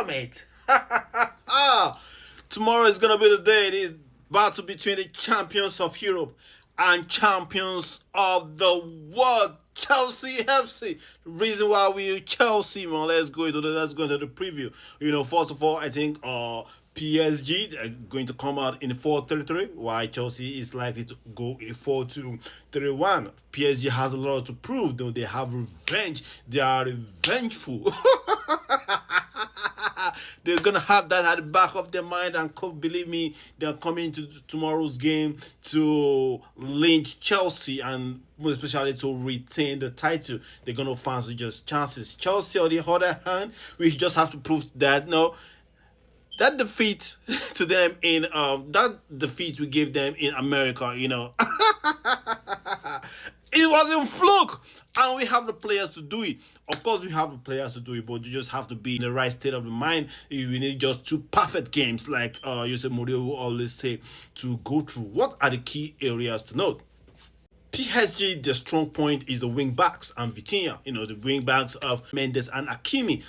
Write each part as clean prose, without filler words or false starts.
Damn it. Tomorrow is going to be the day. It is battle between the champions of Europe and champions of the world. Chelsea FC. The reason why we Chelsea, man. Let's go into the preview. First of all, I think PSG are going to come out in 4-3-3, while Chelsea is likely to go in 4-2-3-1. PSG has a lot to prove, though. They have revenge. They are revengeful. They're gonna have that at the back of their mind, and believe me, they're coming to tomorrow's game to lynch Chelsea, and most especially to retain the title. They're gonna fancy just chances. Chelsea, on the other hand, we just have to prove that no, that defeat to them in that defeat we gave them in America, it wasn't fluke, and we have the players to do it. Of course, we have the players to do it, but you just have to be in the right state of the mind. You need just two perfect games, like Jose Mourinho will always say, to go through. What are the key areas to note? PSG, the strong point is the wing backs and Vitinha. The wing backs of Mendes and Hakimi.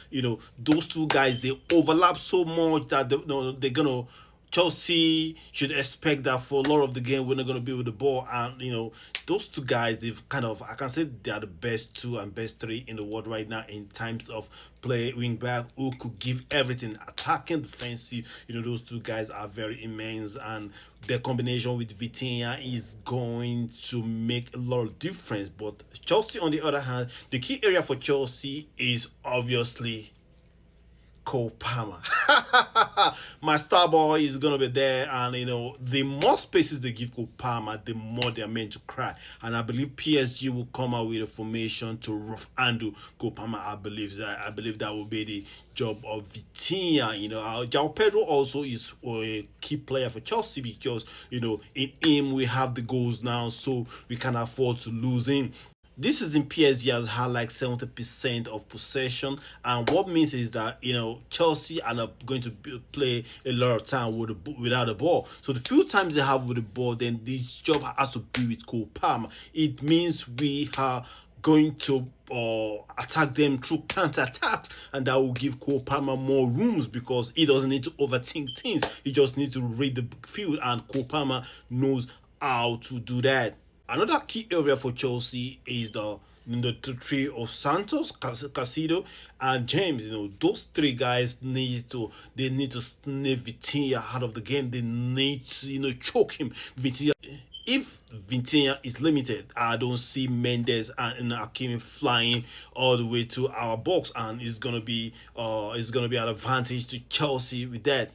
Those two guys, they overlap so much that they're gonna. Chelsea should expect that for a lot of the game we're not going to be with the ball, and those two guys, they've kind of, I can say they are the best two and best three in the world right now in terms of play wing back who could give everything, attacking, defensive. Those two guys are very immense, and their combination with Vitinha is going to make a lot of difference. But Chelsea, on the other hand, the key area for Chelsea is obviously Cole Palmer. My star boy is gonna be there, and the more spaces they give Cole Palmer, the more they're meant to cry. And I believe PSG will come out with a formation to rough handle Cole Palmer. I believe that will be the job of Vitinha. João Pedro also is a key player for Chelsea, because in him we have the goals now, so we can afford to lose him. This is in PSG has had like 70% of possession, and what means is that Chelsea are not going to play a lot of time without the ball. So the few times they have with the ball, then this job has to be with Cole Palmer. It means we are going to attack them through counter attacks, and that will give Cole Palmer more rooms, because he doesn't need to overthink things. He just needs to read the field, and Cole Palmer knows how to do that. Another key area for Chelsea is the three of Santos, Casido, and James. Those three guys need to sniff Vitinha out of the game. They need to choke him. Vitinha. If Vitinha is limited, I don't see Mendes and Hakimi flying all the way to our box, and it's gonna be an advantage to Chelsea with that.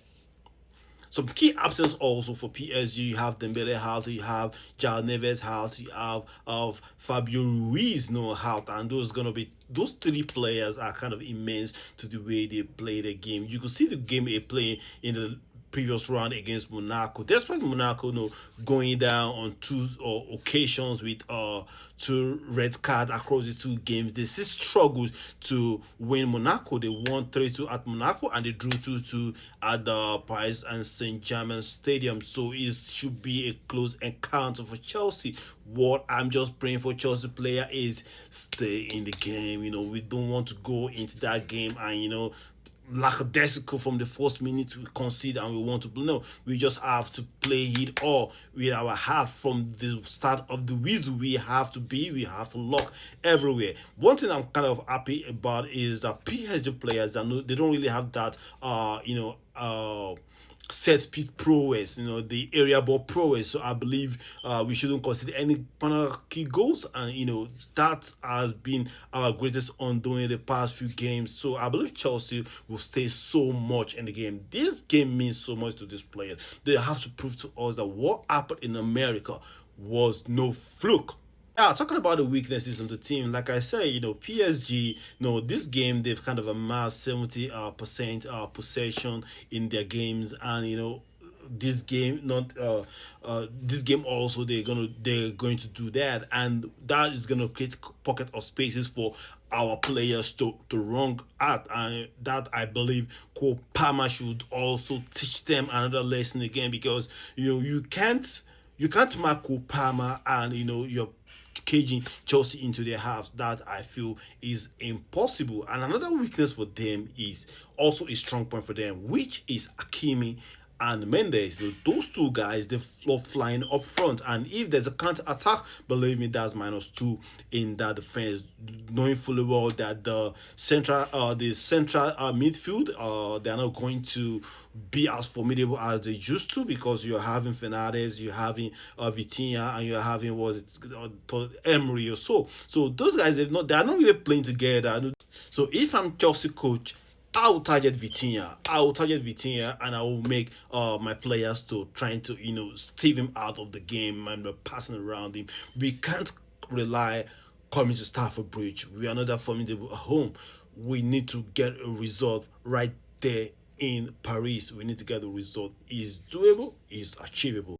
Some key absence also for PSG. You have Dembele out, you have João Neves out, you have Fabio Ruiz out, and those three players are kind of immense to the way they play the game. You could see the game they play in the previous round against Monaco. Despite Monaco going down on two occasions with two red cards across the two games, they still struggled to win Monaco. They won 3-2 at Monaco, and they drew 2-2 at the Paris and Saint-Germain Stadium. So it should be a close encounter for Chelsea. What I'm just praying for Chelsea player is stay in the game. We don't want to go into that game and lackadaisical from the first minute we concede and we want to play. No, we just have to play it all with our heart from the start of the whistle. We have to lock everywhere. One thing I'm kind of happy about is that PSG players, they don't really have that set speed prowess, the area ball prowess. So I believe we shouldn't consider any penalty goals, and that has been our greatest undoing the past few games. So I believe Chelsea will stay so much in the game. This game means so much to these players. They have to prove to us that what happened in America was no fluke. Yeah, talking about the weaknesses of the team, like I said, PSG, this game they've kind of amassed 70% possession in their games, and this game not this game also they're going to do that, and that is going to create pocket of spaces for our players to run at, and that I believe Cole Palmer should also teach them another lesson again, because you can't mark Cole Palmer and you're caging Chelsea into their halves. That I feel is impossible. And another weakness for them is also a strong point for them, which is Akimi and Mendes. So those two guys, they love flying up front. And if there's a counter attack, believe me, that's -2 in that defense. Knowing fully well that the central midfield, they're not going to be as formidable as they used to, because you're having Fernandez, you're having Vitinha, and you're having Emery or so. So those guys, they're not really playing together. So if I'm Chelsea coach, I will target Vitinha, and I will make my players to trying to stave him out of the game and passing around him. We can't rely coming to Stamford Bridge. We are not that formidable at home. We need to get a result right there in Paris. We need to get a result. Is doable, is achievable.